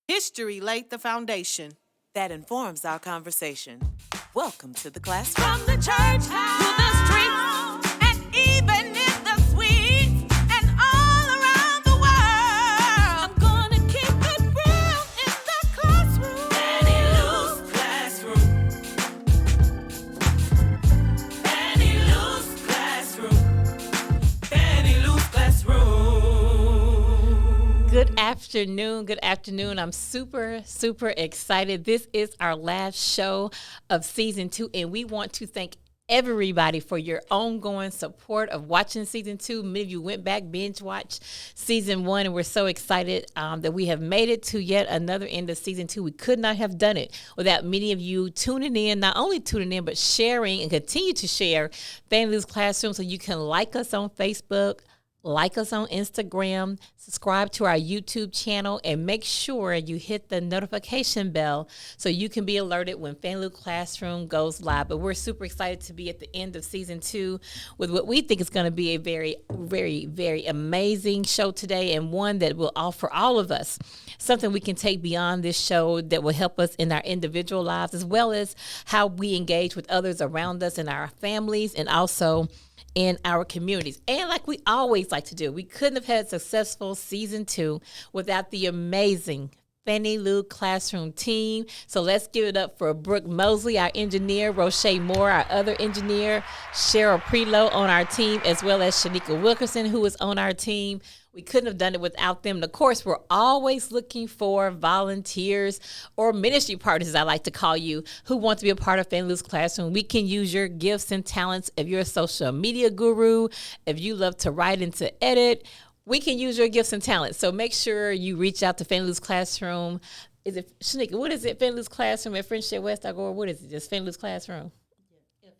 History laid the foundation that informs our conversation. Welcome to the classroom. From the church to the streets, and even in the suites, and all around the world. I'm gonna keep it real in the classroom. Fannie Lou's classroom. Fannie Lou's classroom. Fannie Lou's classroom. Good afternoon. I'm super excited. This is our last show of season 2, and we want to thank everybody for your ongoing support of watching season 2. Many of you went back, binge watched season 1, and we're so excited that we have made it to yet another end of season 2. We could not have done it without many of you tuning in, not only tuning in, but sharing and continue to share Fannie Lou's Classroom. So you can like us on Facebook, like us on Instagram, subscribe to our YouTube channel, and make sure you hit the notification bell so you can be alerted when Fannie Lou Classroom goes live. But we're super excited to be at the end of season 2 with what we think is going to be a very amazing show today, and one that will offer all of us something we can take beyond this show that will help us in our individual lives, as well as how we engage with others around us in our families and also in our communities. And like we always like to do, we couldn't have had a successful season 2 without the amazing Fannie Lou Classroom team. So let's give it up for Brooke Mosley, our engineer, Roche Moore, our other engineer, Cheryl Prelo on our team, as well as Shanika Wilkerson, who is on our team. We couldn't have done it without them. And of course, we're always looking for volunteers or ministry partners, as I like to call you, who want to be a part of Fannie Lou's Classroom. We can use your gifts and talents. If you're a social media guru, if you love to write and to edit, we can use your gifts and talents. So make sure you reach out to Fannie Lou's Classroom. Is it, Shanika, what is it? Fannie Lou's Classroom at friendshipwest.org. What is it? Just Fannie Lou's Classroom? Yeah,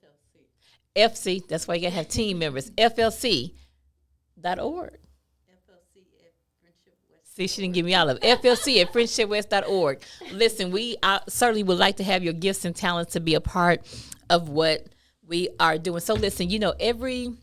FLC. FC, that's why you got to have team members. FLC.org. See, she didn't give me all of it. FLC at friendshipwest.org. Listen, we certainly would like to have your gifts and talents to be a part of what we are doing. So listen, every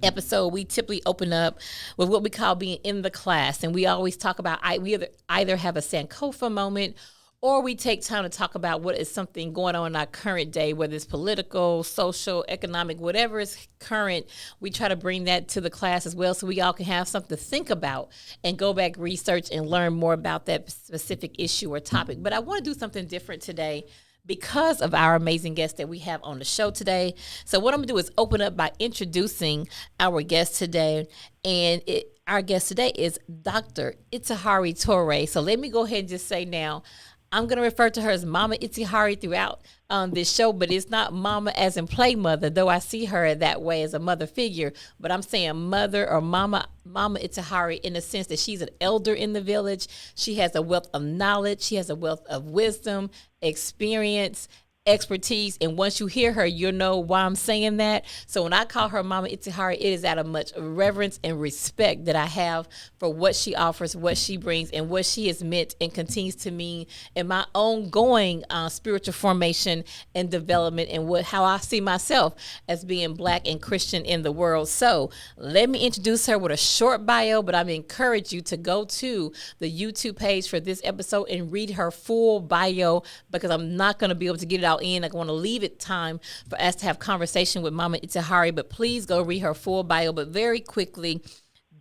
episode we typically open up with what we call being in the class. And we always talk about, we either have a Sankofa moment, or we take time to talk about what is something going on in our current day, whether it's political, social, economic, whatever is current. We try to bring that to the class as well so we all can have something to think about and go back, research, and learn more about that specific issue or topic. But I want to do something different today because of our amazing guest that we have on the show today. So what I'm going to do is open up by introducing our guest today. And our guest today is Dr. Itihari Toure. So let me go ahead and just say now, I'm going to refer to her as Mama Itihari throughout this show, but it's not Mama as in play mother, though I see her that way as a mother figure. But I'm saying mother or Mama Itihari in the sense that she's an elder in the village. She has a wealth of knowledge. She has a wealth of wisdom, experience, expertise, and once you hear her, you'll know why I'm saying that. So when I call her Mama Itihari, it is out of much reverence and respect that I have for what she offers, what she brings, and what she has meant and continues to mean in my ongoing spiritual formation and development, and how I see myself as being Black and Christian in the world. So let me introduce her with a short bio, but I encourage you to go to the YouTube page for this episode and read her full bio, because I'm not going to be able to get it out in. I want to leave it time for us to have conversation with Mama Itihari, but please go read her full bio. But very quickly,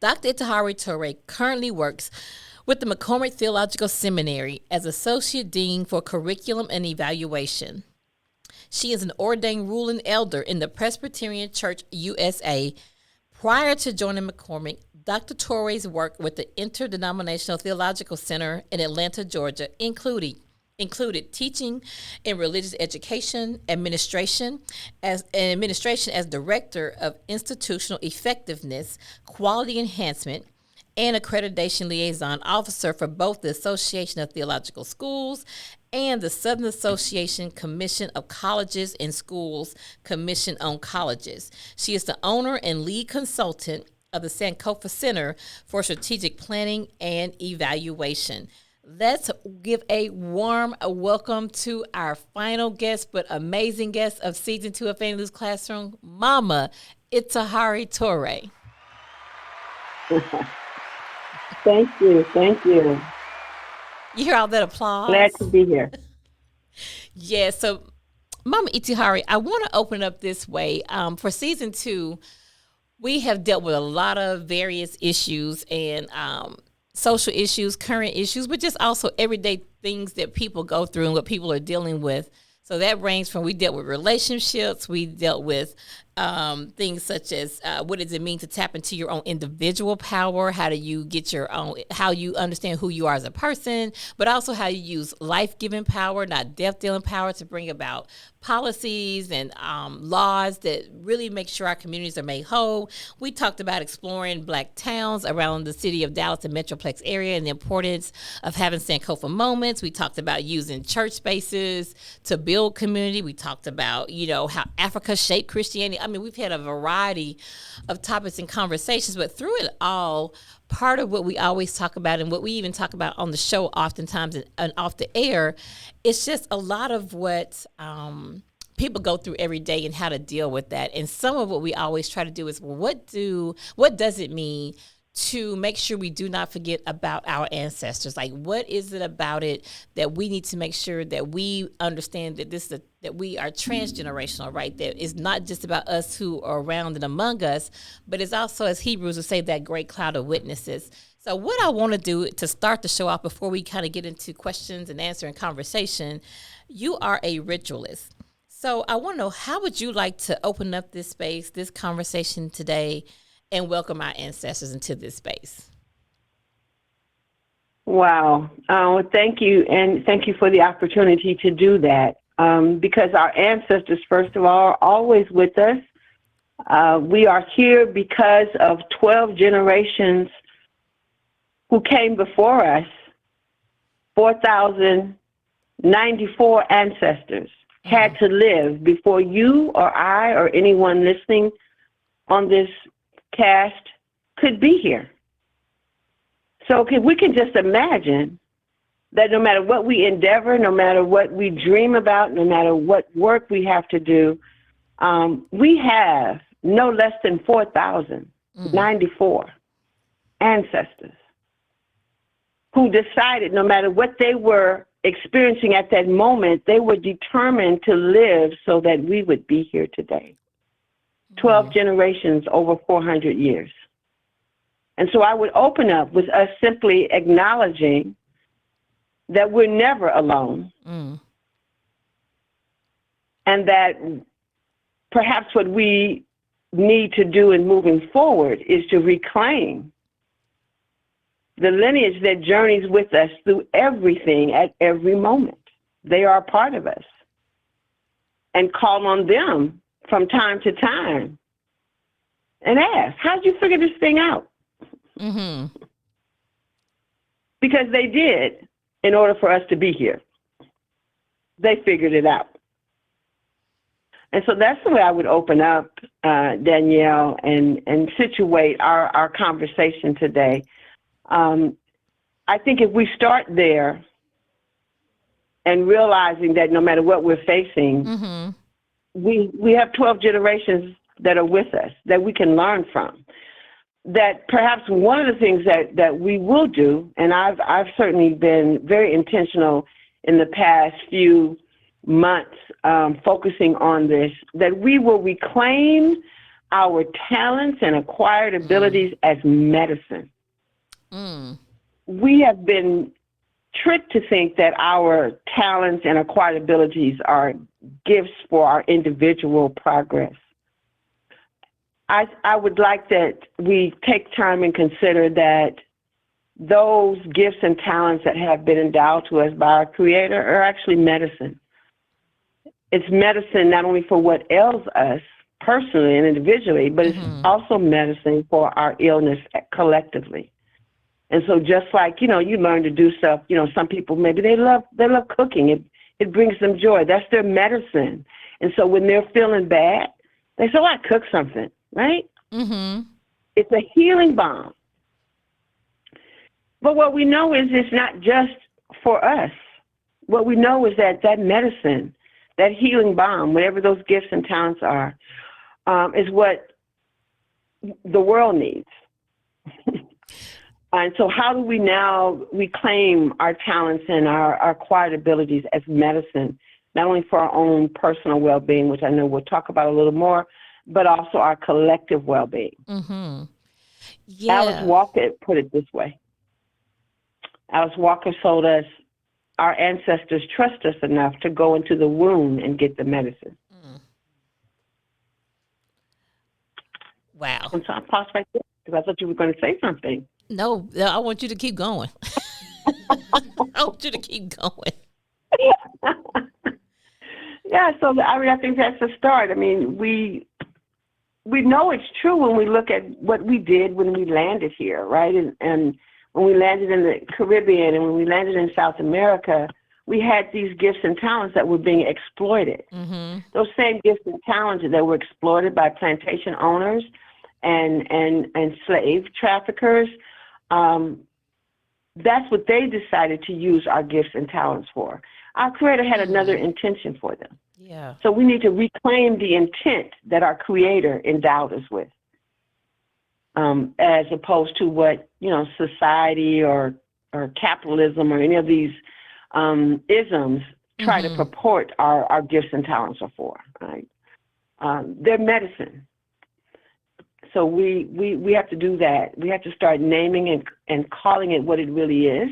Dr. Itihari Toure currently works with the McCormick Theological Seminary as Associate Dean for Curriculum and Evaluation. She is an ordained ruling elder in the Presbyterian Church USA. Prior to joining McCormick, Dr. Toure's work with the Interdenominational Theological Center in Atlanta, Georgia, included teaching in religious education, administration as Director of Institutional Effectiveness, Quality Enhancement, and Accreditation Liaison Officer for both the Association of Theological Schools and the Southern Association Commission of Colleges and Schools Commission on Colleges. She is the owner and lead consultant of the Sankofa Center for Strategic Planning and Evaluation. Let's give a warm welcome to our final guest, but amazing guest of season 2 of Fannie Lou's Classroom, Mama Itihari Toure. Thank you. You hear all that applause? Glad to be here. Yeah, so Mama Itihari, I want to open up this way. For season 2, we have dealt with a lot of various issues and social issues, current issues, but just also everyday things that people go through and what people are dealing with. So that ranges from, we dealt with relationships, we dealt with things such as what does it mean to tap into your own individual power? How do you get your own, how you understand who you are as a person, but also how you use life-giving power, not death-dealing power, to bring about policies and laws that really make sure our communities are made whole. We talked about exploring Black towns around the city of Dallas and Metroplex area and the importance of having Sankofa moments. We talked about using church spaces to build community. We talked about, how Africa shaped Christianity. I mean, we've had a variety of topics and conversations, but through it all, part of what we always talk about and what we even talk about on the show oftentimes and off the air, it's just a lot of what people go through every day and how to deal with that. And some of what we always try to do is, what does it mean to make sure we do not forget about our ancestors? Like, what is it about it that we need to make sure that we understand that that we are transgenerational, right? That it's not just about us who are around and among us, but it's also, as Hebrews would say, that great cloud of witnesses. So what I want to do to start the show off, before we kind of get into questions and answer and conversation, you are a ritualist. So I want to know, how would you like to open up this space, this conversation today, and welcome our ancestors into this space? Wow. Thank you. And thank you for the opportunity to do that. Because our ancestors, first of all, are always with us. We are here because of 12 generations who came before us. 4,094 ancestors had to live before you or I or anyone listening on this cast could be here. So we can just imagine that no matter what we endeavor, no matter what we dream about, no matter what work we have to do, we have no less than 4,094 ancestors who decided, no matter what they were experiencing at that moment, they were determined to live so that we would be here today. 12 generations, over 400 years. And so I would open up with us simply acknowledging that we're never alone. And that perhaps what we need to do in moving forward is to reclaim the lineage that journeys with us through everything at every moment. They are a part of us. And call on them from time to time and ask, how'd you figure this thing out? Because they did, in order for us to be here. They figured it out. And so that's the way I would open up, Danielle, and situate our conversation today. I think if we start there and realizing that no matter what we're facing, we have 12 generations that are with us that we can learn from. That perhaps one of the things that we will do, and I've certainly been very intentional in the past few months focusing on this, that we will reclaim our talents and acquired abilities as medicine. We have been tricked to think that our talents and acquired abilities are gifts for our individual progress. I would like that we take time and consider that those gifts and talents that have been endowed to us by our Creator are actually medicine. It's medicine not only for what ails us personally and individually, but it's also medicine for our illness collectively. And so just like, you learn to do stuff, some people, maybe they love cooking. It brings them joy. That's their medicine. And so when they're feeling bad, they say, I cook something, right? It's a healing balm. But what we know is it's not just for us. What we know is that medicine, that healing balm, whatever those gifts and talents are, is what the world needs. And so how do we now reclaim our talents and our acquired abilities as medicine, not only for our own personal well-being, which I know we'll talk about a little more, but also our collective well-being. Mm-hmm. Yeah. Alice Walker put it this way. Alice Walker told us, our ancestors trust us enough to go into the wound and get the medicine. Wow. And so I paused right there because I thought you were going to say something. No, I want you to keep going. I want you to keep going. Yeah, so I think that's the start. I mean, we know it's true when we look at what we did when we landed here, right? And when we landed in the Caribbean and when we landed in South America, we had these gifts and talents that were being exploited. Mm-hmm. Those same gifts and talents that were exploited by plantation owners and slave traffickers, that's what they decided to use our gifts and talents for. Our Creator had another intention for them. Yeah. So we need to reclaim the intent that our Creator endowed us with, as opposed to what, society or capitalism or any of these isms try to purport our gifts and talents are for. Right? They're medicine. So we have to do that. We have to start naming and calling it what it really is,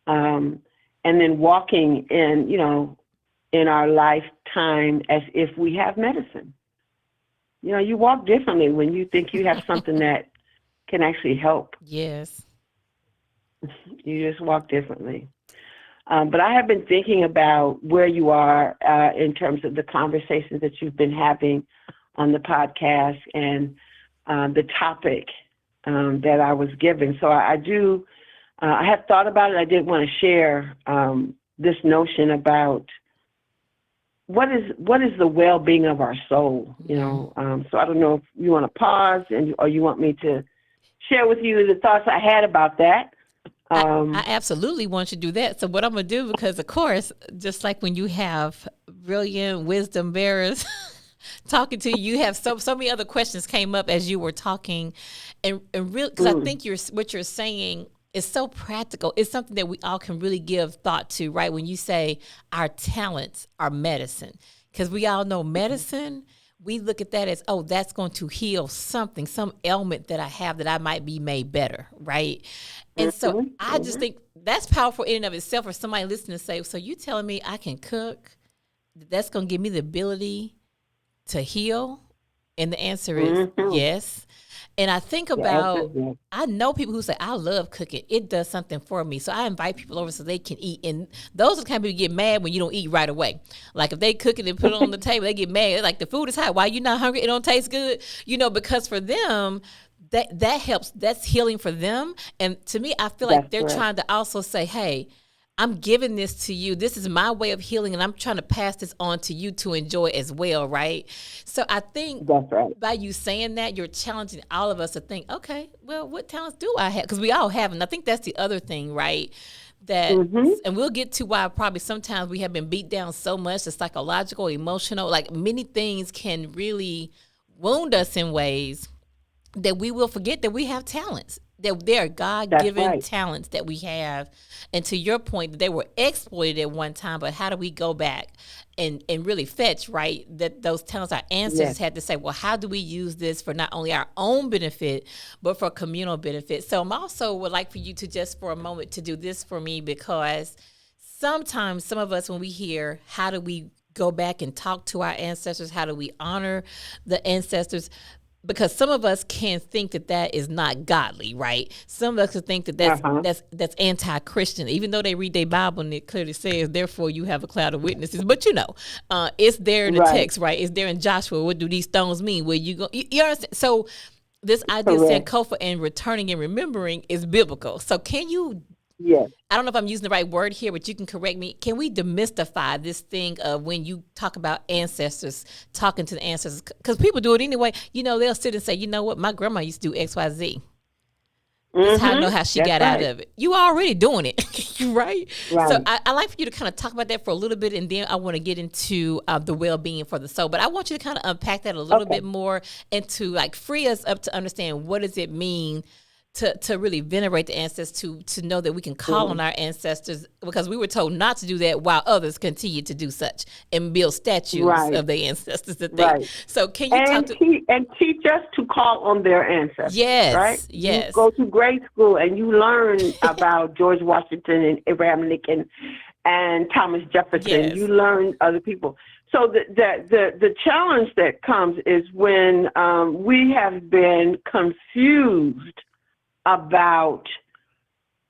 and then walking in our lifetime as if we have medicine. You walk differently when you think you have something that can actually help. Yes. You just walk differently. But I have been thinking about where you are in terms of the conversations that you've been having on the podcast and the topic that I was given. So I have thought about it. I did want to share this notion about what is the well-being of our soul, So I don't know if you want to pause or you want me to share with you the thoughts I had about that. I absolutely want you to do that. So what I'm going to do, because of course, just like when you have brilliant wisdom bearers talking to you, you have so many other questions came up as you were talking, and really, because I think what you're saying is so practical. It's something that we all can really give thought to, right? When you say our talents are medicine, because we all know medicine, we look at that as, oh, that's going to heal something, some ailment that I have that I might be made better, right? And so I just think that's powerful in and of itself for somebody listening to say, so you telling me I can cook? That's going to give me the ability to heal? And the answer is yes. And I think about, I know people who say, I love cooking. It does something for me. So I invite people over so they can eat. And those are the kind of people get mad when you don't eat right away. Like if they cook it and put it on the table, they get mad. Like the food is hot. Why you not hungry? It don't taste good. Because for them, that helps. That's healing for them. And to me, I feel like they're trying to also say, hey, I'm giving this to you. This is my way of healing, and I'm trying to pass this on to you to enjoy as well, right? So I think by you saying that, you're challenging all of us to think, okay, well, what talents do I have? Because we all have them. I think that's the other thing, right? That, and we'll get to why probably sometimes we have been beat down so much, the psychological, emotional, like many things can really wound us in ways that we will forget that we have talents. That there are God-given talents that we have. And to your point, they were exploited at one time, but how do we go back and really fetch, right, that those talents our ancestors had to say, well, how do we use this for not only our own benefit, but for communal benefit? So I'm also would like for you to just for a moment to do this for me, because sometimes some of us, when we hear, how do we go back and talk to our ancestors? How do we honor the ancestors? Because some of us can think that is not godly, right? Some of us can think that that's anti-Christian, even though they read their Bible and it clearly says, therefore you have a cloud of witnesses. But it's there in the text, right? It's there in Joshua. What do these stones mean? Where you go? You understand? So this idea of Sankofa and returning and remembering is biblical. So can you? Yes. I don't know if I'm using the right word here, but you can correct me. Can we demystify this thing of when you talk about ancestors, talking to the ancestors? Because people do it anyway. They'll sit and say, you know what, my grandma used to do X, Y, Z. That's how I know how she got out of it. You already doing it, right? So I like for you to kind of talk about that for a little bit, and then I want to get into the well-being for the soul. But I want you to kind of unpack that a little bit more and to like free us up to understand what does it mean to really venerate the ancestors, to know that we can call on our ancestors, because we were told not to do that while others continue to do such and build statues of their ancestors. So can you talk to... and teach us to call on their ancestors? Yes, right? yes. You go to grade school and you learn about George Washington and Abraham Lincoln and Thomas Jefferson. Yes. You learn other people. So the challenge that comes is when we have been confused about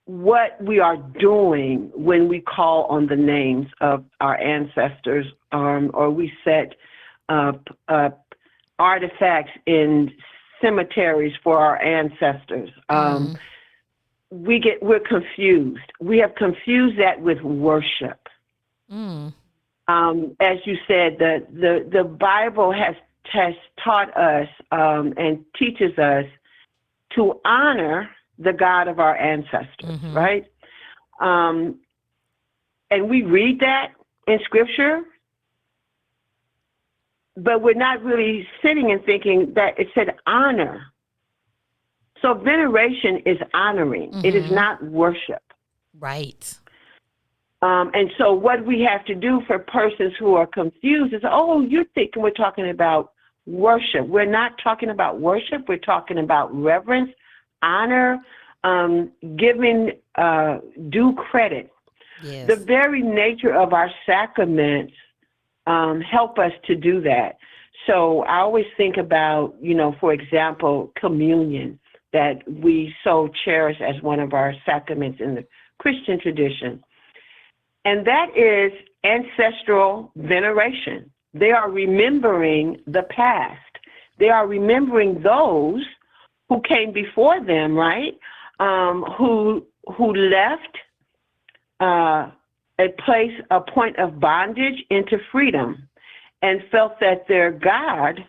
what we are doing when we call on the names of our ancestors, or we set artifacts in cemeteries for our ancestors. We're confused. We have confused that with worship. As you said, the Bible has taught us and teaches us to honor the God of our ancestors, right? And we read that in Scripture, but we're not really sitting and thinking that it said honor. So veneration is honoring. It is not worship. Right. And so what we have to do for persons who are confused is, oh, you're thinking we're talking about worship. We're not talking about worship. We're talking about reverence, honor, giving due credit. Yes. The very nature of our sacraments help us to do that. So I always think about, for example, communion, that we so cherish as one of our sacraments in the Christian tradition. And that is ancestral veneration. They are remembering the past. They are remembering those who came before them, right? Who left a point of bondage into freedom, and felt that their God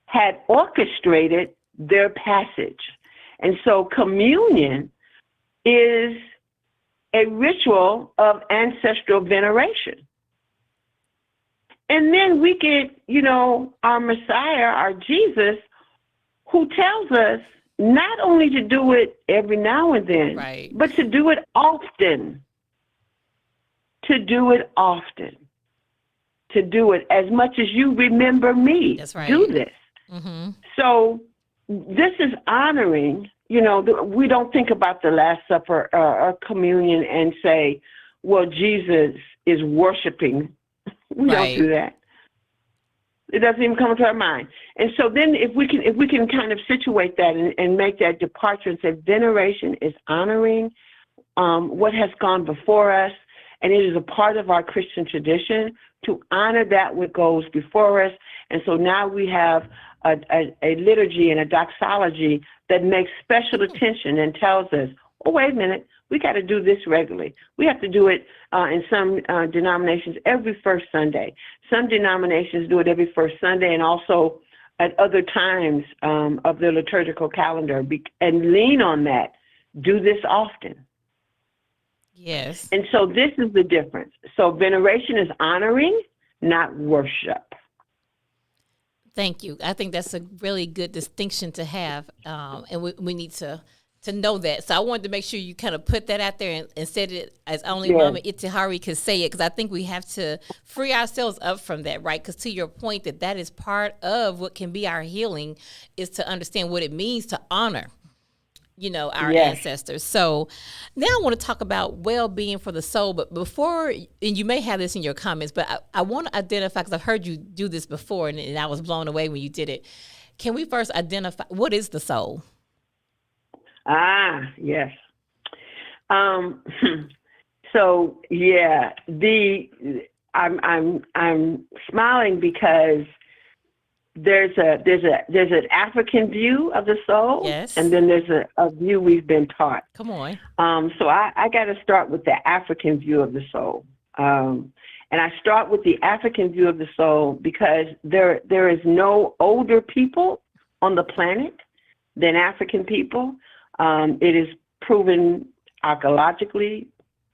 had orchestrated their passage. And so communion is a ritual of ancestral veneration. And then we get, our Messiah, our Jesus, who tells us not only to do it every now and then, right, but to do it often. To do it often. To do it as much as you remember me. That's right. Do this. So this is honoring. We don't think about the Last Supper or communion and say, well, Jesus is worshiping. We don't do that. It doesn't even come to our mind. And so then if we can kind of situate that and make that departure and say veneration is honoring what has gone before us, and it is a part of our Christian tradition to honor that which goes before us. And so now we have a liturgy and a doxology that makes special attention and tells us, oh, wait a minute, we got to do this regularly. We have to do it in some denominations every first Sunday. Some denominations do it every first Sunday and also at other times of their liturgical calendar, and lean on that. Do this often. Yes. And so this is the difference. So veneration is honoring, not worship. Thank you. I think that's a really good distinction to have, and we need to know that. So I wanted to make sure you kind of put that out there and said it as only Mama Itihari could say it, because I think we have to free ourselves up from that, right? Because to your point that is part of what can be our healing, is to understand what it means to honor, our ancestors. So now I want to talk about well-being for the soul. But before, and you may have this in your comments, but I want to identify, because I've heard you do this before, and I was blown away when you did it. Can we first identify what is the soul? Yes. So yeah, I'm smiling because there's an African view of the soul, yes, and then there's a view we've been taught. Come on. So I got to start with the African view of the soul, and I start with the African view of the soul because there is no older people on the planet than African people. It is proven archaeologically,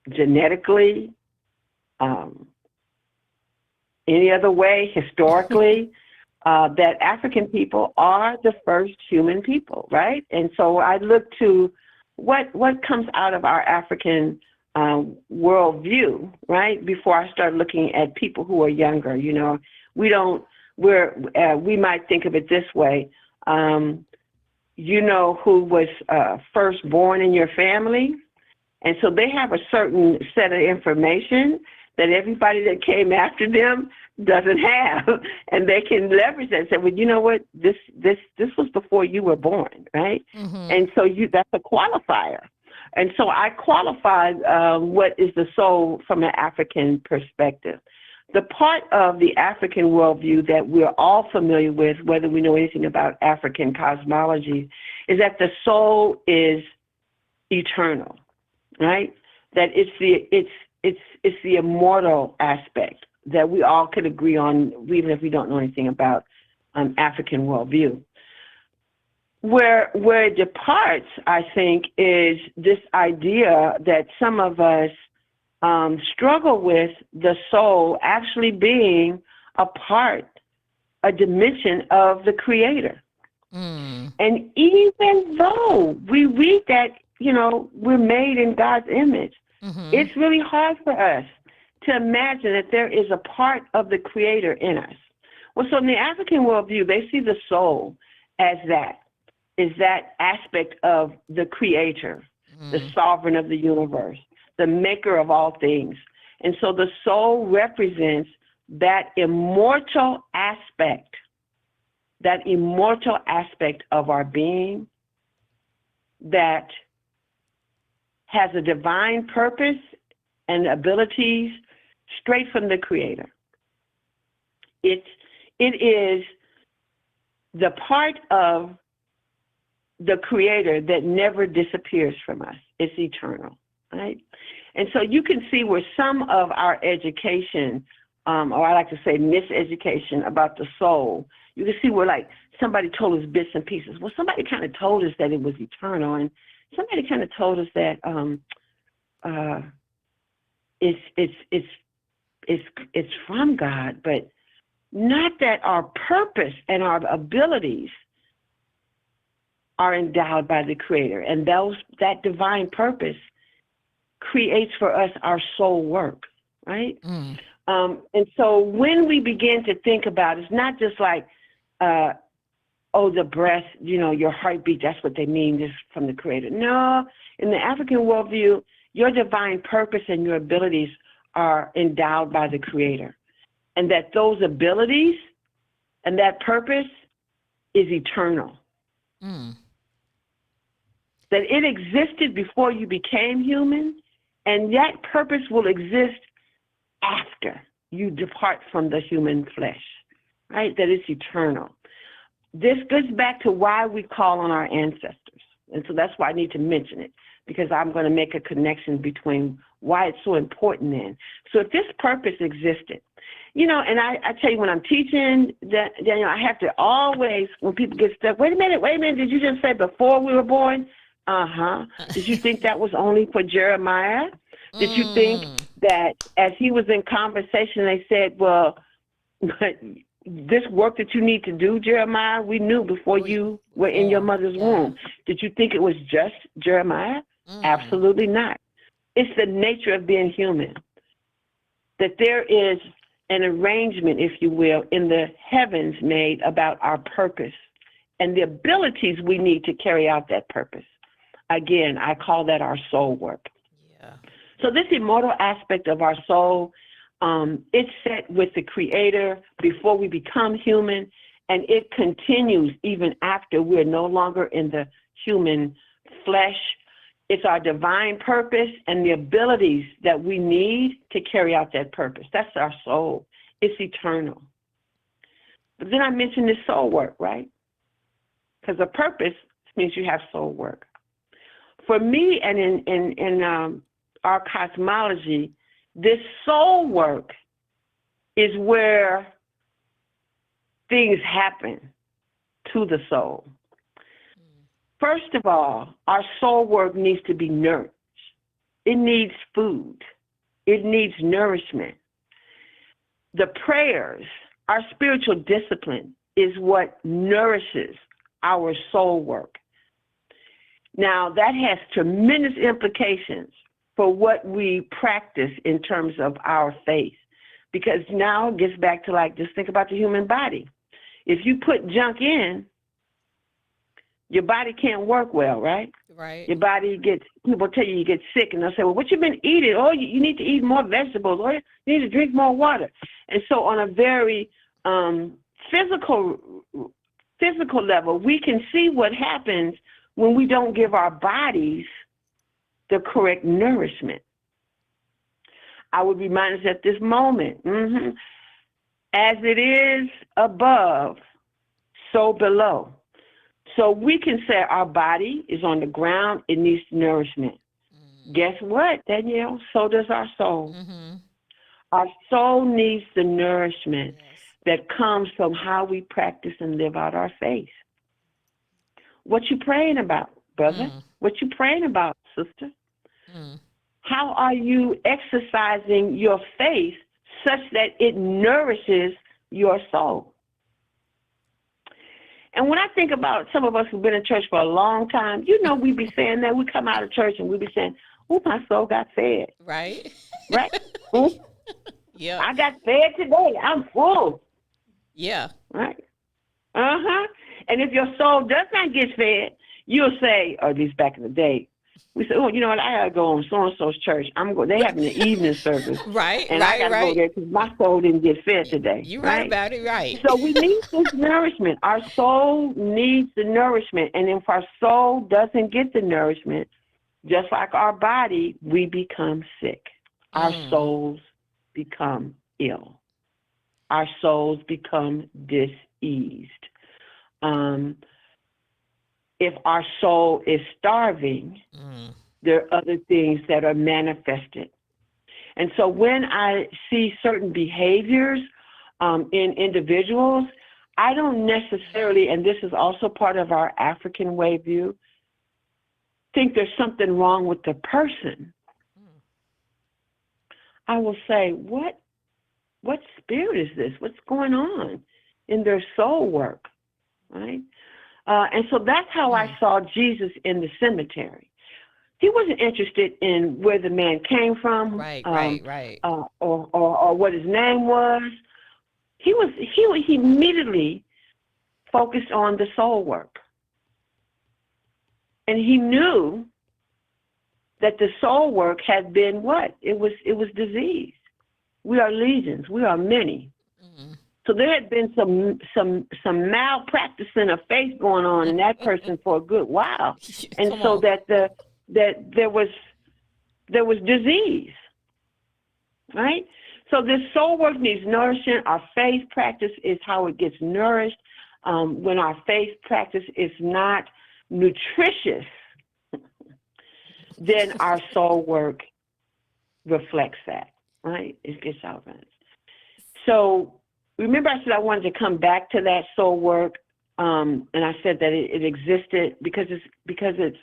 genetically, any other way, historically. that African people are the first human people, right? And so I look to what comes out of our African worldview, right? Before I start looking at people who are younger, you know, we might think of it this way. You know who was first born in your family, and so they have a certain set of information that everybody that came after them doesn't have, and they can leverage that and say, well, you know what, this was before you were born, right? Mm-hmm. And so that's a qualifier. And so I qualified what is the soul from an African perspective. The part of the African worldview that we're all familiar with, whether we know anything about African cosmology, is that the soul is eternal, right? That it's the immortal aspect that we all could agree on, even if we don't know anything about African worldview. Where it departs, I think, is this idea that some of us struggle with the soul actually being a dimension of the Creator. Mm. And even though we read that, you know, we're made in God's image, mm-hmm. It's really hard for us to imagine that there is a part of the Creator in us. Well, so in the African worldview, they see the soul as that aspect of the Creator, the sovereign of the universe, the maker of all things. And so the soul represents that immortal aspect of our being that has a divine purpose and abilities straight from the Creator. It is the part of the Creator that never disappears from us. It's eternal, right? And so you can see where some of our education, or I like to say miseducation about the soul, you can see where like somebody told us bits and pieces. Well, somebody kind of told us that it was eternal, and somebody kind of told us that it's from God, but not that our purpose and our abilities are endowed by the Creator, and that divine purpose creates for us our soul work, right? Mm. And so when we begin to think about it, it's not just like, the breath, you know, your heartbeat, that's what they mean, is from the Creator. No, in the African worldview, your divine purpose and your abilities are endowed by the Creator, and that those abilities and that purpose is eternal. Mm. That it existed before you became human, and that purpose will exist after you depart from the human flesh, right? That it's eternal. This goes back to why we call on our ancestors. And so that's why I need to mention it, because I'm going to make a connection between why it's so important then. So if this purpose existed, you know, and I tell you when I'm teaching, Daniel, I have to always, when people get stuck, wait a minute, did you just say before we were born? Uh-huh. Did you think that was only for Jeremiah? Did you think that as he was in conversation, they said, well, this work that you need to do, Jeremiah, we knew before you were in your mother's womb. Did you think it was just Jeremiah? Absolutely not. It's the nature of being human, that there is an arrangement, if you will, in the heavens made about our purpose and the abilities we need to carry out that purpose. Again, I call that our soul work. Yeah. So this immortal aspect of our soul, it's set with the Creator before we become human, and it continues even after we're no longer in the human flesh. It's our divine purpose and the abilities that we need to carry out that purpose. That's our soul. It's eternal. But then I mentioned this soul work, right? Because a purpose means you have soul work. For me, and in our cosmology, this soul work is where things happen to the soul. First of all, our soul work needs to be nourished. It needs food. It needs nourishment. The prayers, our spiritual discipline, is what nourishes our soul work. Now, that has tremendous implications for what we practice in terms of our faith, because now it gets back to, like, just think about the human body. If you put junk in, your body can't work well, right? Right. Your body gets, people tell you get sick, and they'll say, well, what you been eating? Oh, you need to eat more vegetables, or you need to drink more water. And so on a very physical level, we can see what happens when we don't give our bodies the correct nourishment. I would remind us at this moment, as it is above, so below. So we can say our body is on the ground, it needs nourishment. Guess what, Danielle? So does our soul. Our soul needs the nourishment that comes from how we practice and live out our faith. What you praying about, brother? What you praying about, sister? How are you exercising your faith such that it nourishes your soul? And when I think about some of us who've been in church for a long time, you know, we be saying that. We come out of church and we be saying, oh, my soul got fed. Right. Right? Yeah. I got fed today. I'm full. Yeah. Right? And if your soul does not get fed, you'll say, or at least back in the day, we say, oh, you know what, I got to go on so-and-so's church. They having an evening service. Right, and I got to go there because my soul didn't get fed today. You're right about it, right. So we need this nourishment. Our soul needs the nourishment. And if our soul doesn't get the nourishment, just like our body, we become sick. Our souls become ill. Our souls become diseased. If our soul is starving, there are other things that are manifested. And so when I see certain behaviors in individuals, I don't necessarily, and this is also part of our African way view, think there's something wrong with the person. I will say, what spirit is this? What's going on in their soul work, right? And so that's how I saw Jesus in the cemetery. He wasn't interested in where the man came from, Right. or what his name was. He immediately focused on the soul work, and he knew that the soul work had been what? It was disease. We are legions. We are many. So there had been some malpracticing of faith going on in that person for a good while, and so that there was disease, right? So this soul work needs nourishment. Our faith practice is how it gets nourished. When our faith practice is not nutritious, then our soul work reflects that, right? It gets out of it. So remember I said I wanted to come back to that soul work, and I said that it existed because it's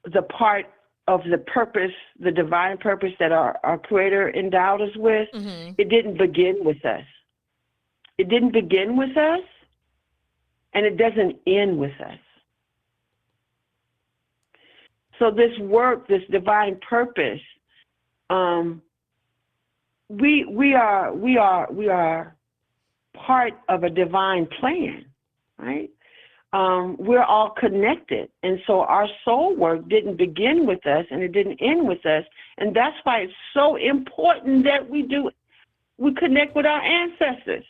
the part of the purpose, the divine purpose that our Creator endowed us with. It didn't begin with us. It didn't begin with us, and it doesn't end with us. So this work, this divine purpose, we are part of a divine plan, right? We're all connected, and so our soul work didn't begin with us, and it didn't end with us, and that's why it's so important that we connect with our ancestors.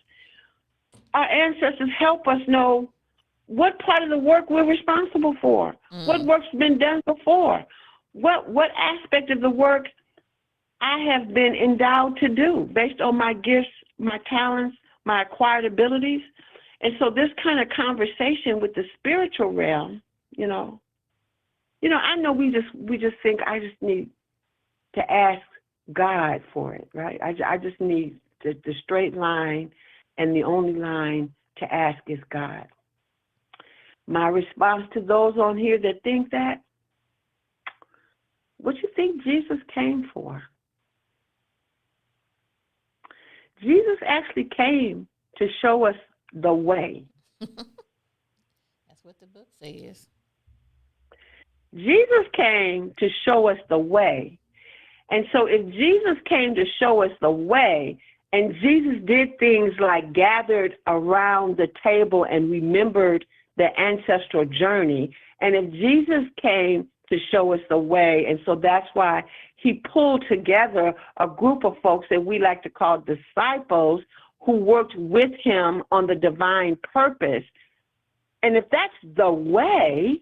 Our ancestors help us know what part of the work we're responsible for, what work's been done before, what aspect of the work I have been endowed to do based on my gifts, my talents, my acquired abilities. And so this kind of conversation with the spiritual realm, I know we just think I just need to ask God for it, right? I just need the straight line, and the only line to ask is God. My response to those on here that think that, what you think Jesus came for? Jesus actually came to show us the way. That's what the book says. Jesus came to show us the way. And so if Jesus came to show us the way, and Jesus did things like gathered around the table and remembered the ancestral journey, and if Jesus came to show us the way, and so that's why he pulled together a group of folks that we like to call disciples who worked with him on the divine purpose. And if that's the way,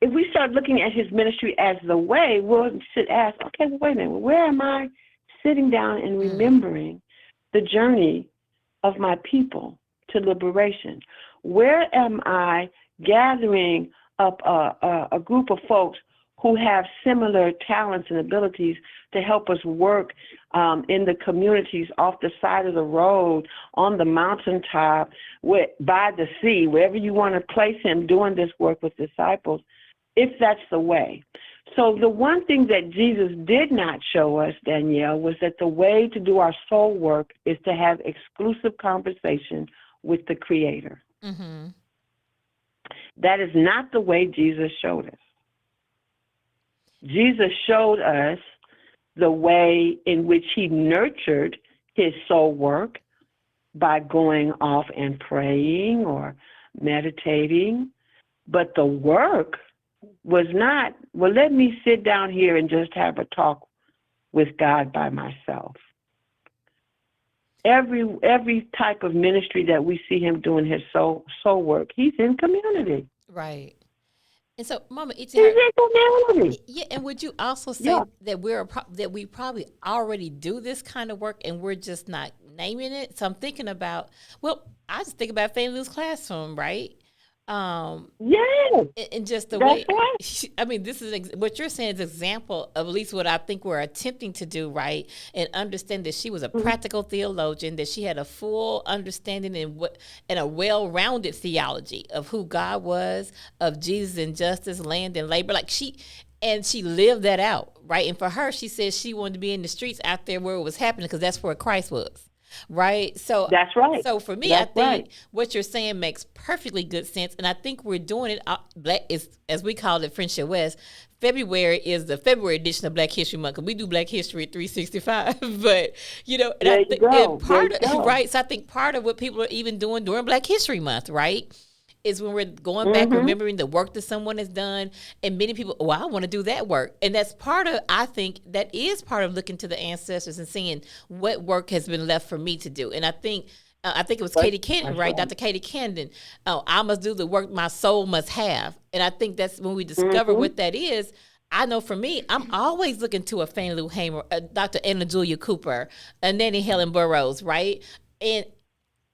if we start looking at his ministry as the way, we should ask, okay, well, wait a minute, where am I sitting down and remembering the journey of my people to liberation? Where am I gathering up a group of folks who have similar talents and abilities to help us work in the communities off the side of the road, on the mountaintop, by the sea, wherever you want to place him doing this work with disciples, if that's the way. So the one thing that Jesus did not show us, Danielle, was that the way to do our soul work is to have exclusive conversation with the Creator. Mm-hmm. That is not the way Jesus showed us. Jesus showed us the way in which he nurtured his soul work by going off and praying or meditating. But the work was not, well, let me sit down here and just have a talk with God by myself. Every type of ministry that we see him doing his soul work, he's in community. Right. And so, Mama He's in community. yeah, and would you also say that we probably already do this kind of work and we're just not naming it? So I'm thinking about, well, I just think about Fannie Lou's classroom, right? Yes. And just the That's way, right. I mean, this is what you're saying is an example of at least what I think we're attempting to do, right? And understand that she was a practical theologian, that she had a full understanding and a well-rounded theology of who God was, of Jesus and justice, land and labor. Like she lived that out, right? And for her, she said she wanted to be in the streets out there where it was happening because that's where Christ was. Right. So that's right. So for me, that's I think what you're saying makes perfectly good sense. And I think we're doing it as we call it Friendship West. February is the February edition of Black History Month because we do Black History at 365. But, right. So I think part of what people are even doing during Black History Month, right, is when we're going back, remembering the work that someone has done. And many people, I want to do that work. And that's part of, I think, that is part of looking to the ancestors and seeing what work has been left for me to do. And I think it was Katie Camden, right? Dr. Katie Camden. I must do the work my soul must have. And I think that's when we discover what that is. I know for me, I'm always looking to a Fannie Lou Hamer, Dr. Anna Julia Cooper, a Nanny Helen Burroughs, right? And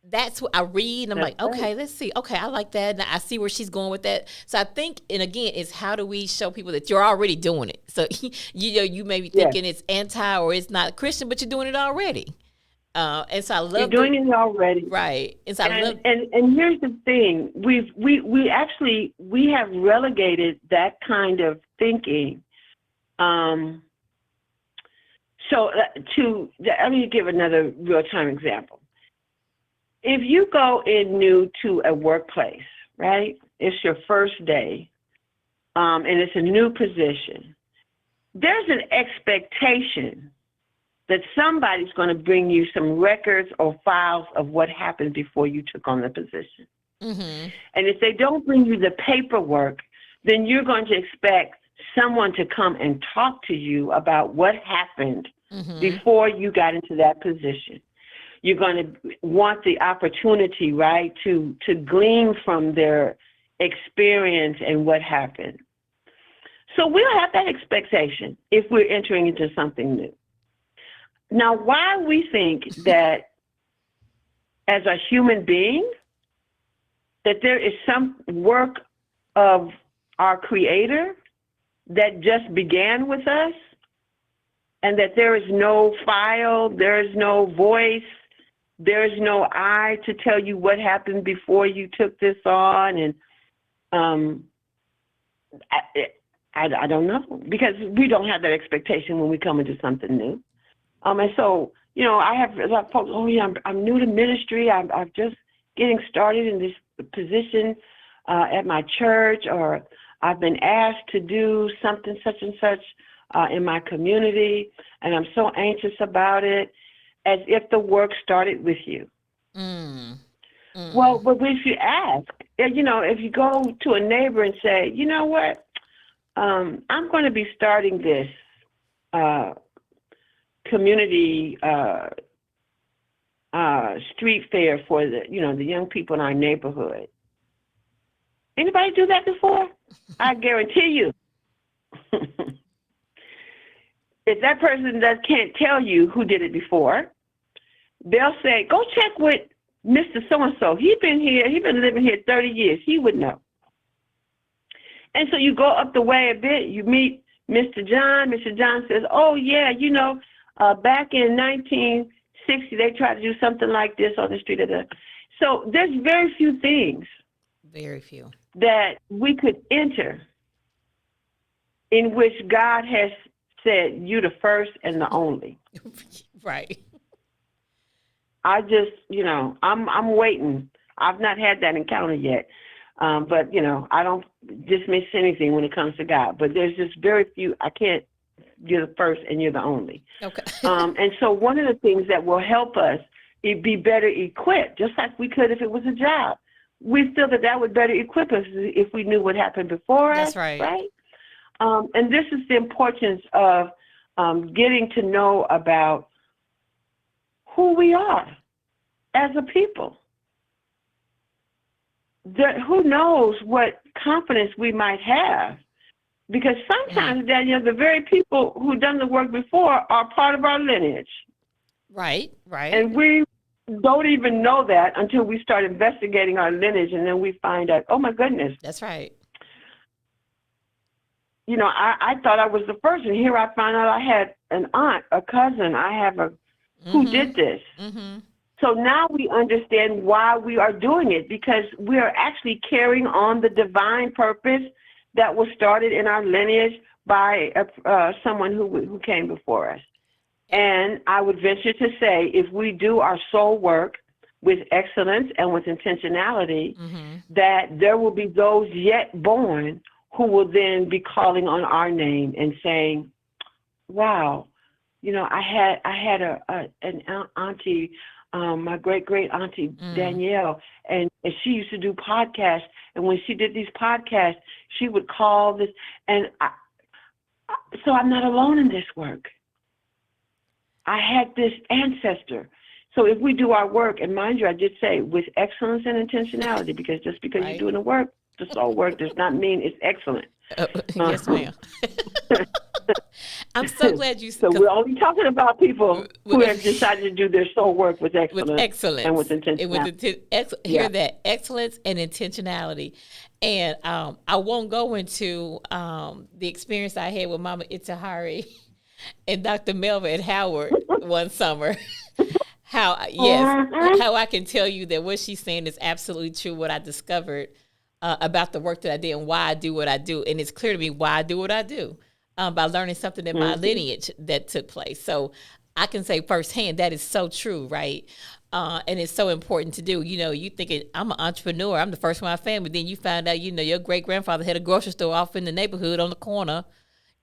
that's what I read, and I'm okay, let's see. Okay, I like that. And I see where she's going with that. So I think, and again, it's how do we show people that you're already doing it? So, you may be thinking it's anti or it's not Christian, but you're doing it already. And so I love you're doing it already. Right. And so and here's the thing. We have relegated that kind of thinking. Let me give another real-time example. If you go in new to a workplace, right, it's your first day, and it's a new position, there's an expectation that somebody's going to bring you some records or files of what happened before you took on the position. Mm-hmm. And if they don't bring you the paperwork, then you're going to expect someone to come and talk to you about what happened before you got into that position. You're going to want the opportunity, right, to glean from their experience and what happened. So we'll have that expectation if we're entering into something new. Now, why we think that as a human being, that there is some work of our Creator that just began with us, and that there is no file, there is no voice, there is no I to tell you what happened before you took this on, and I don't know, because we don't have that expectation when we come into something new. And so, I have folks, I'm new to ministry. I've just getting started in this position at my church, or I've been asked to do something such and such in my community, and I'm so anxious about it, as if the work started with you. Well, but if you ask, if you go to a neighbor and say, you know what, I'm going to be starting this community street fair for the young people in our neighborhood. Anybody do that before? I guarantee you. If that person can't tell you who did it before, they'll say, go check with Mr. So-and-so. He's been living here 30 years. He would know. And so you go up the way a bit, you meet Mr. John. Mr. John says, oh, yeah, back in 1960, they tried to do something like this on the street. So there's very few things. Very few. That we could enter in which God has said, you the first and the only. Right. I just, I'm waiting. I've not had that encounter yet. But, I don't dismiss anything when it comes to God. But there's just very few. You're the first and you're the only. Okay. And so one of the things that will help us be better equipped, just like we could if it was a job. We feel that would better equip us if we knew what happened before us. That's right. Right? And this is the importance of getting to know about who we are as a people. Who knows what confidence we might have? Because sometimes, Danielle, the very people who done the work before are part of our lineage. Right. And we don't even know that until we start investigating our lineage, and then we find out, oh, my goodness. That's right. I thought I was the first, and here I found out I had an aunt, a cousin, who did this. Mm-hmm. So now we understand why we are doing it, because we are actually carrying on the divine purpose that was started in our lineage by someone who came before us. And I would venture to say, if we do our soul work with excellence and with intentionality, that there will be those yet born who will then be calling on our name and saying, wow, I had an auntie, my great auntie Danielle, and she used to do podcasts. And when she did these podcasts, she would call this, and so I'm not alone in this work. I had this ancestor. So if we do our work, and mind you, I did say with excellence and intentionality, because just because you're doing the work, the soul work, does not mean it's excellent. Yes, ma'am. I'm so glad you. So we're only talking about people who have decided to do their soul work with excellence, and with intentionality. Hear that, excellence and intentionality. And I won't go into the experience I had with Mama Itihari and Dr. Melva at Howard one summer. How I can tell you that what she's saying is absolutely true. What I discovered about the work that I did and why I do what I do, and it's clear to me why I do what I do. By learning something in my lineage that took place. So I can say firsthand that is so true, right? And it's so important to do. You thinking, I'm an entrepreneur, I'm the first one in my family. Then you find out, your great-grandfather had a grocery store off in the neighborhood on the corner,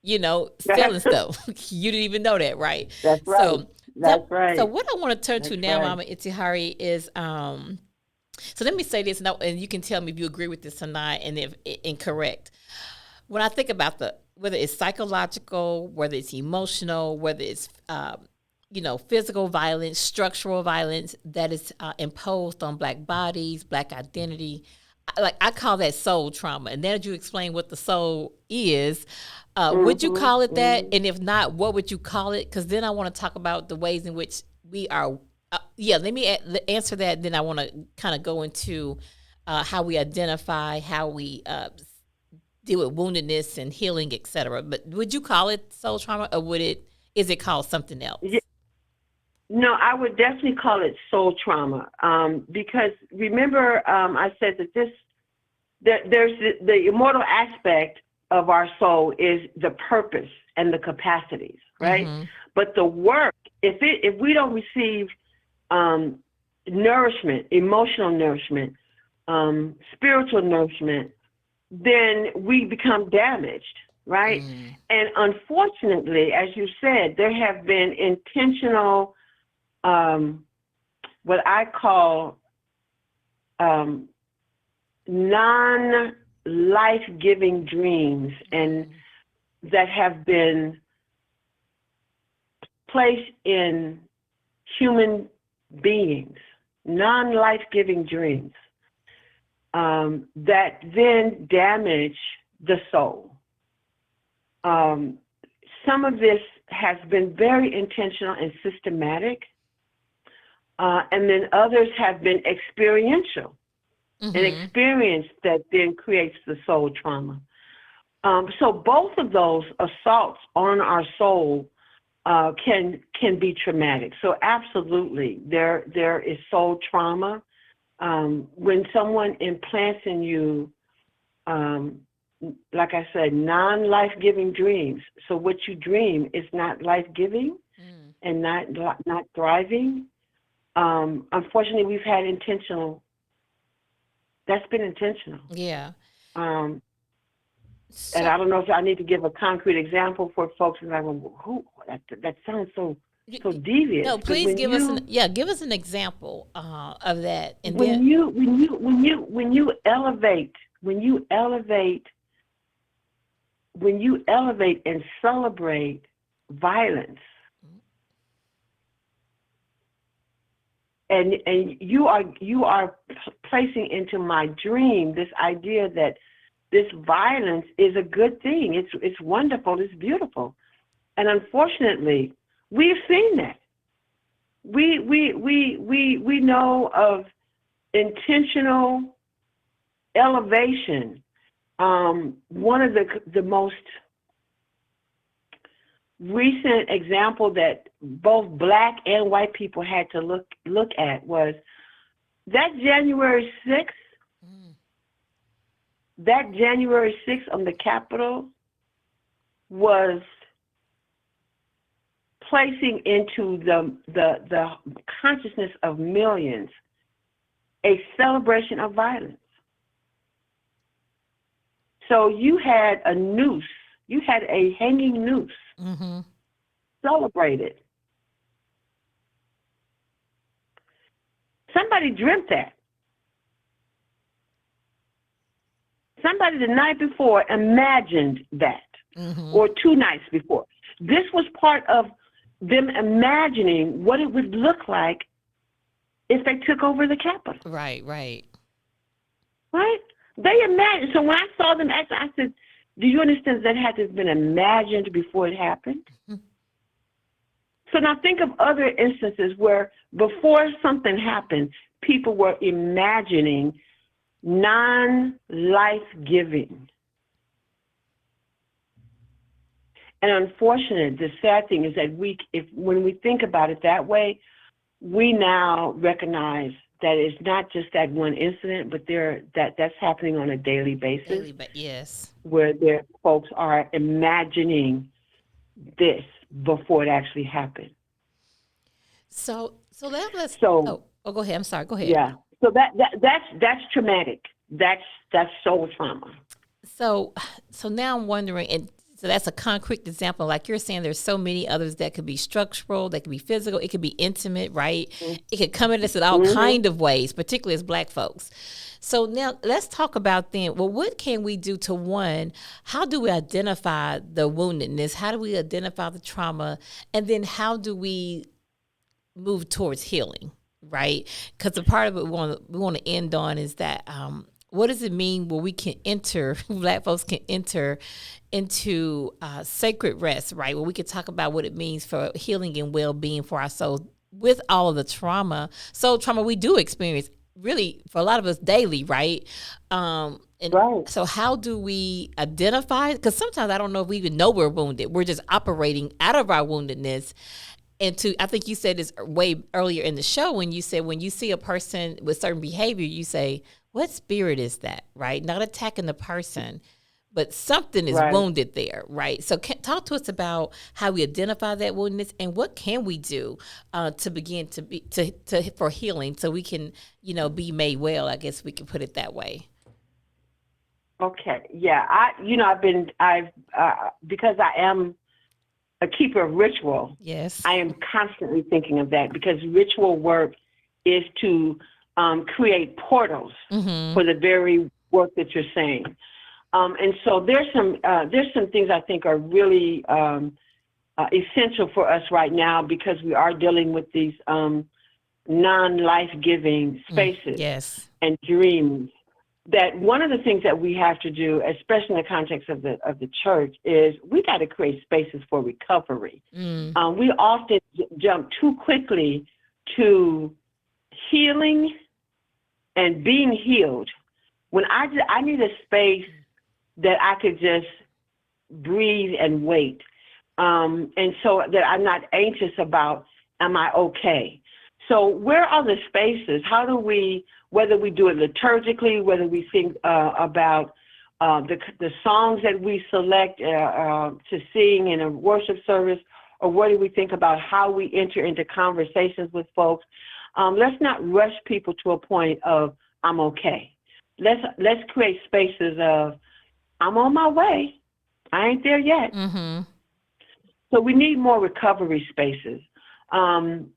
selling stuff. You didn't even know that, right? That's right. That's right. So what I want to turn to now, Mama Itihari, is so let me say this, and you can tell me if you agree with this or not, and if incorrect. When I think about whether it's psychological, whether it's emotional, whether it's physical violence, structural violence that is imposed on Black bodies, Black identity, I call that soul trauma. And then you explain what the soul is. Would you call it that? And if not, what would you call it? Because then I want to talk about the ways in which we are. Let me answer that. Then I want to kind of go into how we identify, how we deal with woundedness and healing, etc. But would you call it soul trauma, or is it called something else? Yeah. No, I would definitely call it soul trauma, because remember I said that there's the immortal aspect of our soul is the purpose and the capacities, right? But the work, if we don't receive nourishment, emotional nourishment, spiritual nourishment, then we become damaged, right? And unfortunately, as you said, there have been intentional, what I call non-life-giving dreams, and that have been placed in human beings, non-life-giving dreams, that then damage the soul. Some of this has been very intentional and systematic, and then others have been experiential, an experience that then creates the soul trauma. So both of those assaults on our soul can be traumatic. So absolutely, there is soul trauma. When someone implants in you, like I said, non-life-giving dreams. So what you dream is not life-giving and not thriving. Unfortunately, we've had intentional. That's been intentional. Yeah. And I don't know if I need to give a concrete example for folks. And I go, that sounds so devious. No, please give us an example of that. And when you elevate and celebrate violence, and you are placing into my dream this idea that this violence is a good thing. It's wonderful. It's beautiful. And unfortunately, we've seen that. We know of intentional elevation. One of the most recent example that both Black and white people had to look at was that January 6th. That January 6th on the Capitol was placing into the consciousness of millions a celebration of violence. So you had a noose, you had a hanging noose, celebrated. Somebody dreamt that. Somebody the night before imagined that, or 2 nights before. This was part of them imagining what it would look like if they took over the Capitol. Right. They imagined. So when I saw them act, I said, do you understand that had to have been imagined before it happened? So now think of other instances where before something happened, people were imagining non-life-giving. And unfortunately, the sad thing is that when we think about it that way, we now recognize that it's not just that one incident, but that's happening on a daily basis. Yes. Where folks are imagining this before it actually happened. So let's. So go ahead. I'm sorry. Go ahead. Yeah. So that's traumatic. That's soul trauma. So now I'm wondering, and so that's a concrete example. Like you're saying, there's so many others that could be structural, that could be physical, it could be intimate, right? It could come at us in all kind of ways, particularly as Black folks. So now let's talk about then, well, what can we do to, one, how do we identify the woundedness? How do we identify the trauma? And then how do we move towards healing, right? Because the part of it we want to end on is that what does it mean where we can enter, Black folks can enter into sacred rest, right? Where we can talk about what it means for healing and well-being for our souls with all of the soul trauma we do experience, really, for a lot of us daily, right? Right. So how do we identify? Because sometimes I don't know if we even know we're wounded. We're just operating out of our woundedness. And I think you said this way earlier in the show when you said when you see a person with certain behavior, you say, what spirit is that, right? Not attacking the person, but something is Right. wounded there, right? So talk to us about how we identify that woundedness and what can we do to begin to be for healing, so we can be made well. I guess we can put it that way. Okay. Yeah. Because I am a keeper of ritual. Yes. I am constantly thinking of that, because ritual work is to create portals for the very work that you're saying. And so there's some things I think are really essential for us right now, because we are dealing with these non-life-giving spaces Yes. and dreams. That one of the things that we have to do, especially in the context of the church, is we got to create spaces for recovery. We often jump too quickly to healing and being healed, when I need a space that I could just breathe and wait, and so that I'm not anxious about, am I okay? So where are the spaces? How do we, whether we do it liturgically, whether we think about the songs that we select to sing in a worship service, or what do we think about how we enter into conversations with folks? Let's not rush people to a point of, I'm okay. Let's create spaces of, I'm on my way. I ain't there yet. Mm-hmm. So we need more recovery spaces. When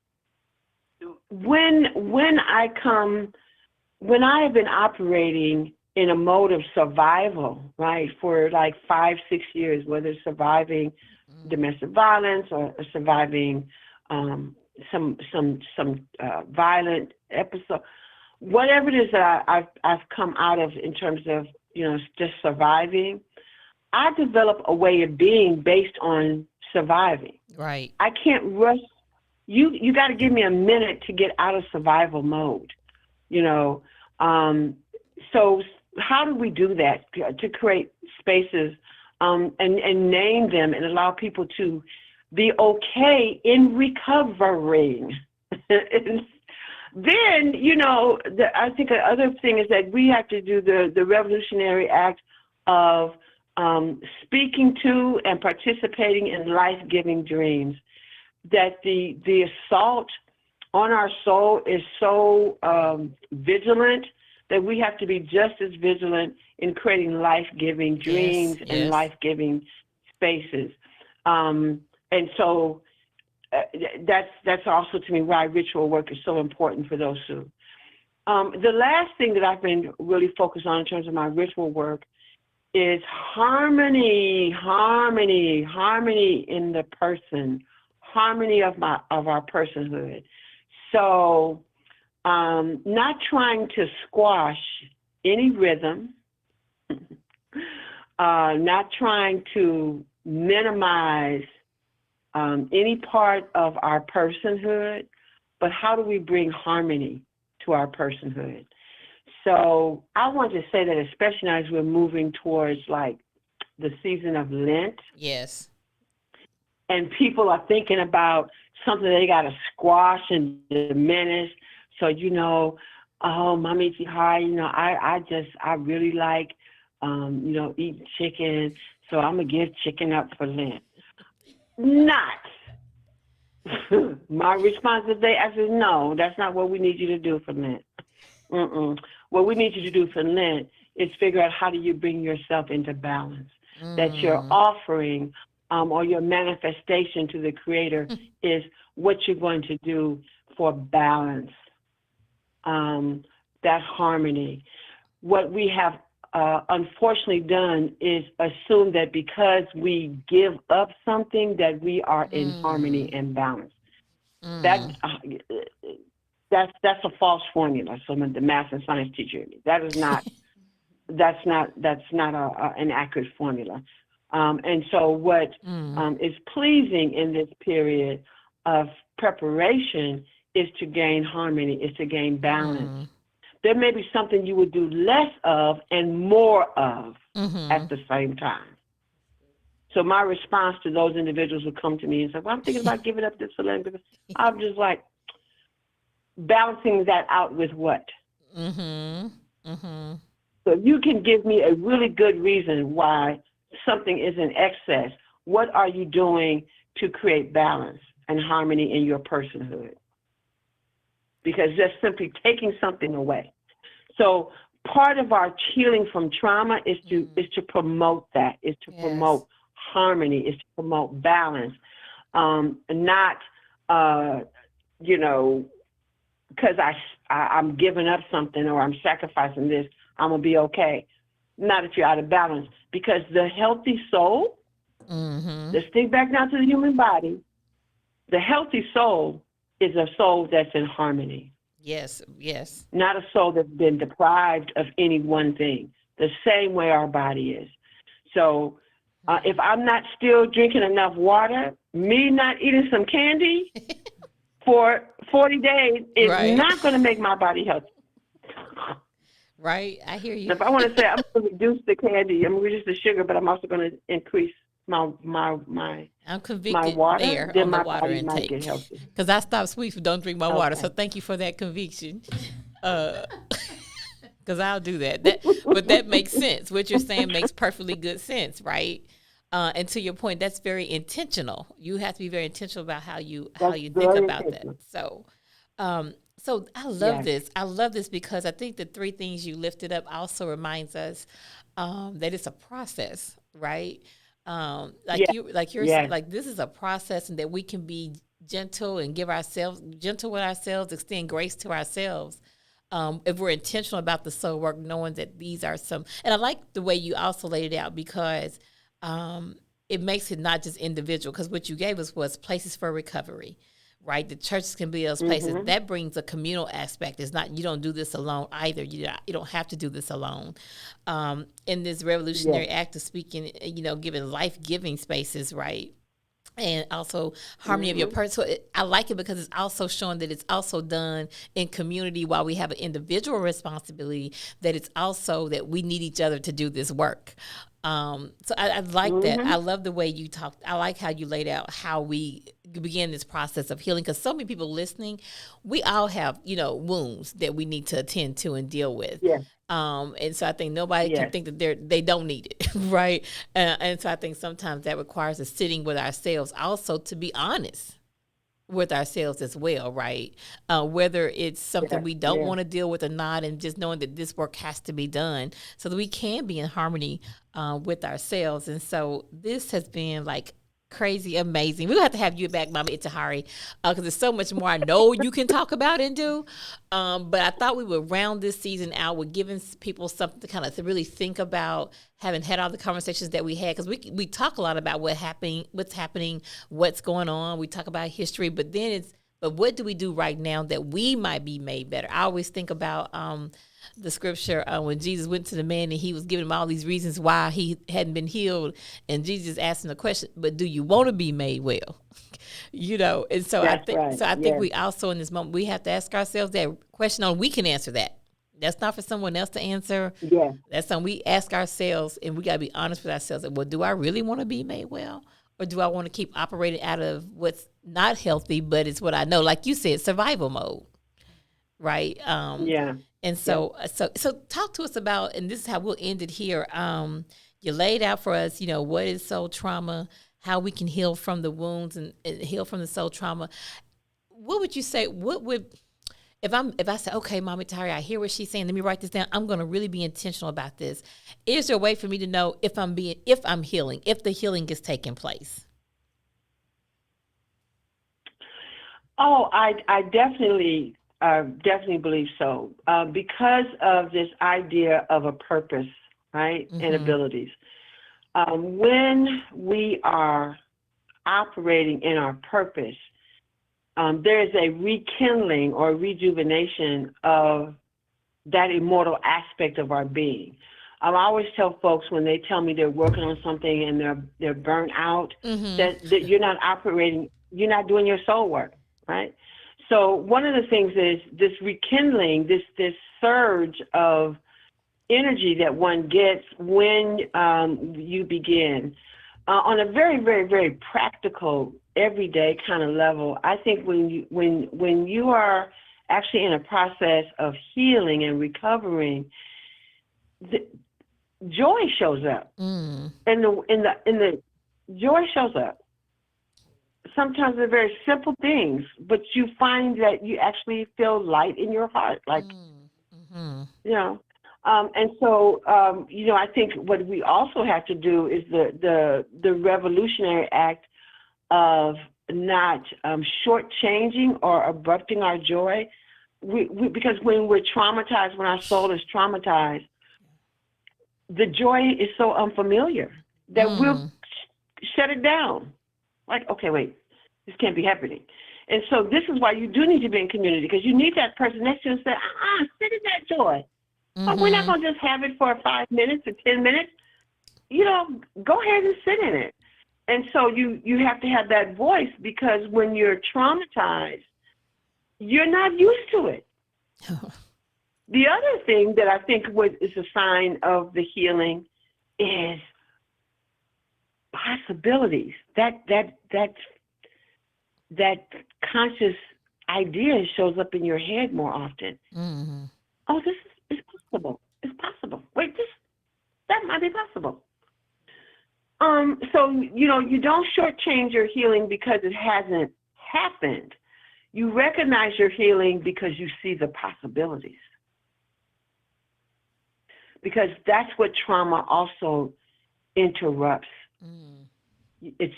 I have been operating in a mode of survival, right, for like 5-6 years, whether it's surviving domestic violence or surviving some violent episode, whatever it is that I've come out of in terms of just surviving, I develop a way of being based on surviving. Right. I can't rush. You got to give me a minute to get out of survival mode, So how do we do that, to create spaces and name them and allow people to be okay in recovering? Then, I think the other thing is that we have to do the revolutionary act of speaking to and participating in life-giving dreams. That the assault on our soul is so vigilant that we have to be just as vigilant in creating life-giving dreams and life-giving spaces. And so that's also, to me, why ritual work is so important for those who. The last thing that I've been really focused on in terms of my ritual work is harmony in the person. Harmony of our personhood. So not trying to squash any rhythm, not trying to minimize any part of our personhood, but how do we bring harmony to our personhood? So I want to say that, especially now as we're moving towards like the season of Lent. Yes. And people are thinking about something they got to squash and diminish. So, Mommy Itihari, I really like, eating chicken. So I'm going to give chicken up for Lent. Not. My response today, I said, no, that's not what we need you to do for Lent. What we need you to do for Lent is figure out how do you bring yourself into balance. That you're offering or your manifestation to the Creator is what you're going to do for balance, that harmony. What we have unfortunately done is assume that because we give up something that we are in harmony and balance. That's a false formula. So the math and science teacher, that is not. That's not an accurate formula. And so what is pleasing in this period of preparation is to gain harmony, is to gain balance. There may be something you would do less of and more of at the same time. So my response to those individuals who come to me and say, well, I'm thinking about giving up this for Lent, because I'm just like balancing that out with what? So So if you can give me a really good reason why something is in excess, what are you doing to create balance and harmony in your personhood? Because just simply taking something away. So part of our healing from trauma is to promote that, is to promote harmony, is to promote balance, not because I'm giving up something or I'm sacrificing this, I'm gonna be okay. Not if you're out of balance, because the healthy soul. Let's think back now to the human body. The healthy soul is a soul that's in harmony. Yes. Not a soul that's been deprived of any one thing, the same way our body is. So if I'm not still drinking enough water, me not eating some candy for 40 days is not going to make my body healthy. Right, I hear you. If I want to say I'm going to reduce the candy, I'm going to reduce the sugar, but I'm also going to increase my I'm convicted my water, there then on my the water body might intake. get healthy. Because I stopped sweets, but don't drink my water. So thank you for that conviction. Because I'll do that. But that makes sense. What you're saying makes perfectly good sense, right? And to your point, that's very intentional. You have to be very intentional about how you think about that. So I love this. I love this because I think the three things you lifted up also reminds us that it's a process, right? Like this is a process, and that we can be gentle and gentle with ourselves, extend grace to ourselves. If we're intentional about the soul work, knowing that these are some, and I like the way you also laid it out, because it makes it not just individual, because what you gave us was places for recovery, right? The churches can be those places. That brings a communal aspect. It's not, you don't do this alone either. You don't have to do this alone. In this revolutionary act of speaking, giving life-giving spaces, right? And also harmony of your person. So I like it because it's also showing that it's also done in community, while we have an individual responsibility, that it's also that we need each other to do this work. So I like that. I love the way you talked. I like how you laid out how we begin this process of healing, because so many people listening, we all have, wounds that we need to attend to and deal with. Yeah. And so I think nobody can think that they don't need it, right? And so I think sometimes that requires us sitting with ourselves, also to be honest with ourselves as well, right? Whether it's something we don't want to deal with or not, and just knowing that this work has to be done so that we can be in harmony with ourselves. And so this has been like crazy amazing. We'll have to have you back, Mama Itihari, because there's so much more I know you can talk about and do. But I thought we would round this season out with giving people something to kind of really think about, having had all the conversations that we had, because we talk a lot about what's happening, what's going on. We talk about history, but what do we do right now that we might be made better? I always think about the scripture when Jesus went to the man and he was giving him all these reasons why he hadn't been healed, and Jesus asked him the question, but do you want to be made well? And so I think we also in this moment, we have to ask ourselves that question we can answer that. That's not for someone else to answer. Yeah. That's something we ask ourselves, and we got to be honest with ourselves. Well, do I really want to be made well? Or do I want to keep operating out of what's not healthy, but it's what I know? Like you said, survival mode, right? And so talk to us about, and this is how we'll end it here. You laid out for us, what is soul trauma, how we can heal from the wounds and heal from the soul trauma. What would you say? If I say, okay, Mama Itihari, I hear what she's saying. Let me write this down. I'm going to really be intentional about this. Is there a way for me to know if I'm healing, if the healing is taking place? Oh, I definitely believe so. Because of this idea of a purpose, right, and abilities. When we are operating in our purpose, there is a rekindling or rejuvenation of that immortal aspect of our being. I always tell folks when they tell me they're working on something and they're burnt out, that you're not operating, you're not doing your soul work, right? So one of the things is this rekindling, this surge of energy that one gets when you begin. On a very, very, very practical, everyday kind of level, I think when you are actually in a process of healing and recovering, the joy shows up. Mm. And the joy shows up. Sometimes they're very simple things, but you find that you actually feel light in your heart, like, Mm-hmm. you know. And so, you know, I think what we also have to do is the revolutionary act of not shortchanging or abrupting our joy. Because when we're traumatized, when our soul is traumatized, the joy is so unfamiliar that we'll shut it down. Like, okay, wait, this can't be happening. And so this is why you do need to be in community, because you need that person next to you and say, sit in that joy. Mm-hmm. Oh, we're not going to just have it for 5 minutes or 10 minutes. You know, go ahead and sit in it. And so you have to have that voice, because when you're traumatized, you're not used to it. The other thing that I think is a sign of the healing is possibilities. That conscious idea shows up in your head more often. Mm-hmm. Oh, this is possible. It's possible. Wait, that might be possible. So, you know, you don't shortchange your healing because it hasn't happened. You recognize your healing because you see the possibilities. Because that's what trauma also interrupts. Mm. It's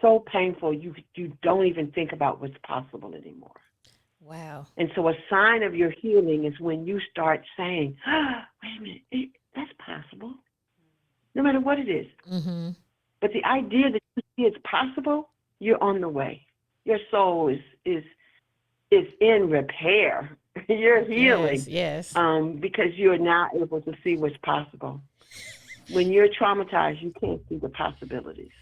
so painful. You don't even think about what's possible anymore. Wow. And so a sign of your healing is when you start saying, wait a minute, that's possible. No matter what it is. Mm-hmm. But the idea that you see it's possible, you're on the way. Your soul is in repair. You're healing. Yes. Because you're now able to see what's possible. When you're traumatized, you can't see the possibilities.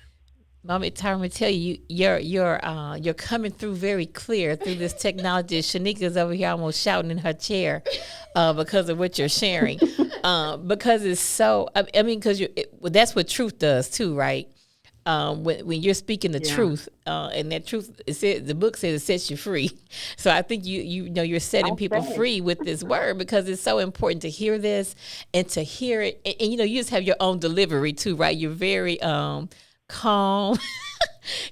Mama, I'm gonna tell you, you're coming through very clear through this technology. Shanika's over here almost shouting in her chair because of what you're sharing. Because it's so. I mean, because that's what truth does too, right? When you're speaking the truth, and that truth, the book says it sets you free. So I think you know you're setting people free with this word, because it's so important to hear this and to hear it. And you know, you just have your own delivery too, right? You're very calm.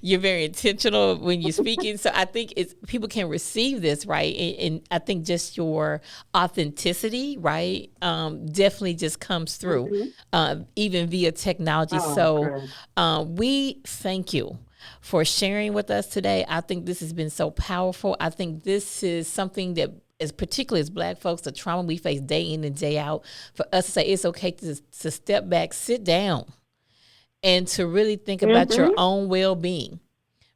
You're very intentional when you're speaking. So I think people can receive this, right? And I think just your authenticity, right, definitely just comes through, even via technology. We thank you for sharing with us today. I think this has been so powerful. I think this is something that, particularly as Black folks, the trauma we face day in and day out, for us to say it's okay to step back, sit down, and to really think about your own well-being,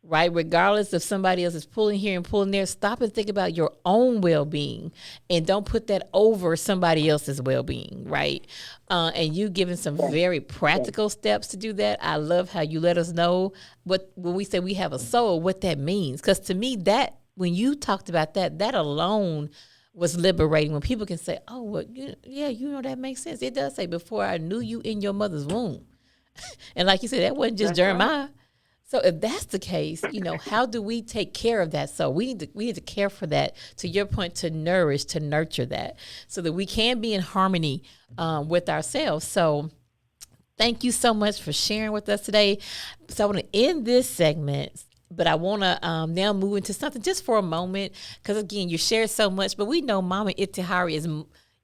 right? Regardless if somebody else is pulling here and pulling there, stop and think about your own well-being, and don't put that over somebody else's well-being, right? And you giving some very practical steps to do that. I love how you let us know when we say we have a soul, what that means. Because to me, that when you talked about that alone was liberating. When people can say, oh, well, yeah, you know, that makes sense. It does say, before I knew you in your mother's womb. And like you said, that wasn't just Jeremiah. Right. So if that's the case, you know, how do we take care of that? So we need to care for that, to your point, to nourish, to nurture that, so that we can be in harmony with ourselves. So thank you so much for sharing with us today. So I want to end this segment, but I want to now move into something just for a moment, because again, you shared so much, but we know Mama Itihari is,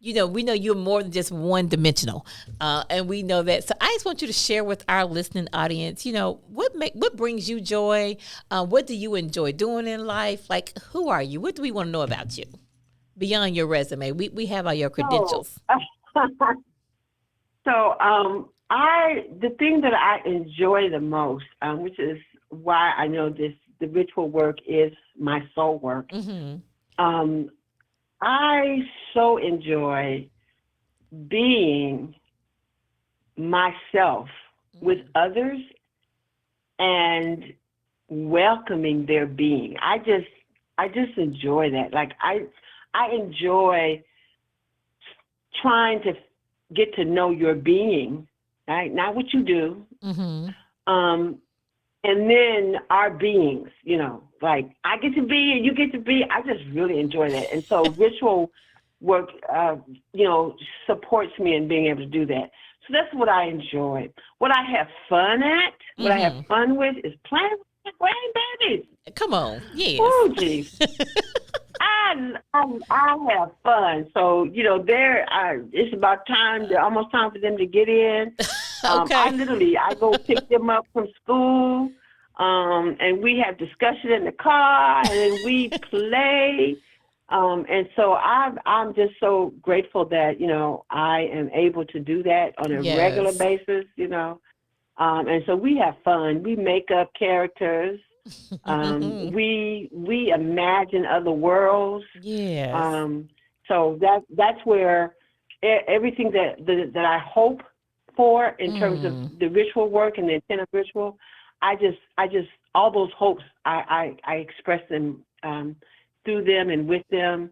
you know, we know you're more than just one-dimensional, and we know that. So I just want you to share with our listening audience, you know, what brings you joy? What do you enjoy doing in life? Like, who are you? What do we want to know about you beyond your resume? We have all your credentials. The thing that I enjoy the most, which is why I know the ritual work is my soul work. Mm-hmm. I so enjoy being myself with others and welcoming their being. I just enjoy that. Like I enjoy trying to get to know your being, right? Not what you do. Mm-hmm. And then our beings, you know, like I get to be and you get to be. I just really enjoy that. And so ritual work, supports me in being able to do that. So that's what I enjoy. What I have fun at, what I have fun with is playing with my grandbabies. Come on. Yes. Oh, geez. I have fun. So, it's about time, almost time for them to get in. Okay. I go pick them up from school, and we have discussion in the car, and then we play. And so I'm just so grateful that, I am able to do that on a regular basis, and so we have fun. We make up characters. We imagine other worlds. Yes. So that's where everything that I hope for in terms of the ritual work and the intent of ritual, I just all those hopes I express them through them and with them.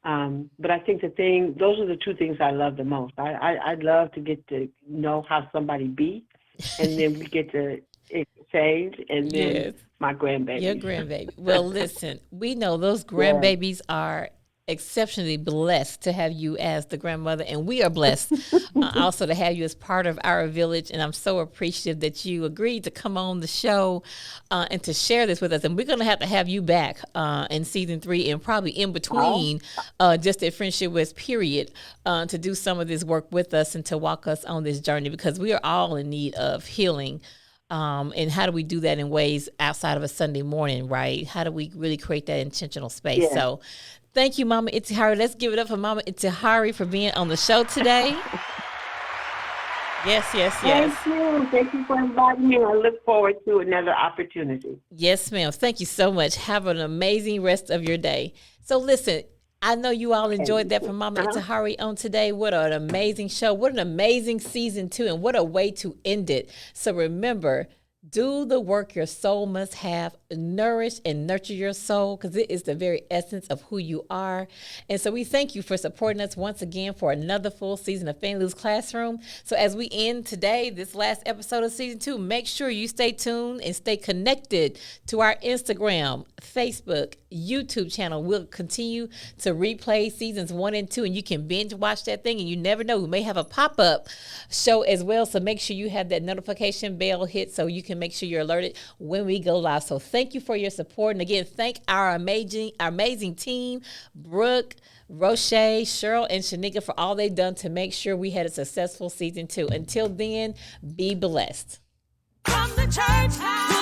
But I think those are the two things I love the most. I'd love to get to know how somebody be, and then we get to exchange, and then my grandbaby. Your grandbaby. Well, listen, we know those grandbabies are exceptionally blessed to have you as the grandmother, and we are blessed also to have you as part of our village. And I'm so appreciative that you agreed to come on the show and to share this with us. And we're going to have you back in season 3 and probably in between just at Friendship West period to do some of this work with us and to walk us on this journey, because we are all in need of healing. And how do we do that in ways outside of a Sunday morning, right? How do we really create that intentional space? Yeah. So thank you, Mama Itihari. Let's give it up for Mama Itihari for being on the show today. Yes. Thank you for inviting me. I look forward to another opportunity. Yes, ma'am. Thank you so much. Have an amazing rest of your day. So listen, I know you all enjoyed that from Mama Itihari on today. What an amazing show. What an amazing season 2, and what a way to end it. So remember, do the work your soul must have. Nourish and nurture your soul, because it is the very essence of who you are. And so we thank you for supporting us once again for another full season of Fannie Lou's Classroom. So as we end today, this last episode of season 2, make sure you stay tuned and stay connected to our Instagram, Facebook, YouTube channel. We'll continue to replay seasons 1 and 2, and you can binge watch that thing, and you never know, we may have a pop-up show as well. So make sure you have that notification bell hit so you can make sure you're alerted when we go live. So thank you for your support. And again, thank our amazing team, Brooke, Roche, Cheryl, and Shanika, for all they've done to make sure we had a successful season 2. Until then, be blessed. From the church house.